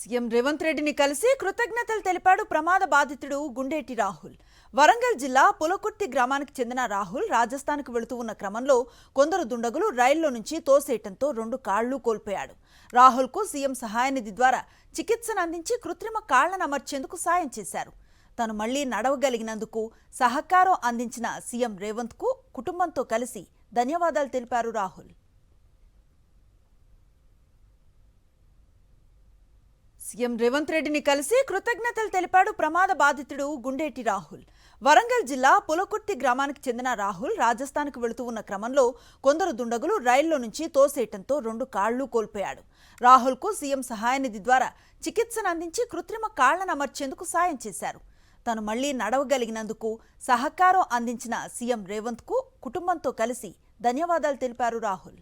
CM Revanth రెడ్డిని కలిసి కృతజ్ఞతలు తెలిపాడు ప్రమాద బాధితుడు గుండేటి రాహుల్. వరంగల్ జిల్లా పులకుర్తి గ్రామానికి చెందిన రాహుల్ రాజస్థాన్కు వెళుతూ ఉన్న క్రమంలో కొందరు దుండగులు రైల్లో నుంచి తోసేయటంతో 2 కాళ్లు కోల్పోయాడు. రాహుల్కు సీఎం సహాయ నిధి ద్వారా చికిత్సను అందించి కృత్రిమ కాళ్లను అమర్చేందుకు సాయం చేశారు. తాను మళ్లీ నడవగలిగినందుకు సహకారం అందించిన సీఎం రేవంత్కు కుటుంబంతో కలిసి ధన్యవాదాలు తెలిపారు రాహుల్. సీఎం రేవంత్ రెడ్డిని కలిసి కృతజ్ఞతలు తెలిపాడు ప్రమాద బాధితుడు గుండేటి రాహుల్. వరంగల్ జిల్లా పులకుర్తి గ్రామానికి చెందిన రాహుల్ రాజస్థాన్కు వెళుతూ ఉన్న క్రమంలో కొందరు దుండగులు రైల్లో నుంచి తోసేయటంతో 2 కాళ్లు కోల్పోయాడు. రాహుల్కు సీఎం సహాయ నిధి ద్వారా చికిత్సను అందించి కృత్రిమ కాళ్లను అమర్చేందుకు సాయం చేశారు. తాను మళ్లీ నడవగలిగినందుకు సహకారం అందించిన సీఎం రేవంత్కు కుటుంబంతో కలిసి ధన్యవాదాలు తెలిపారు రాహుల్.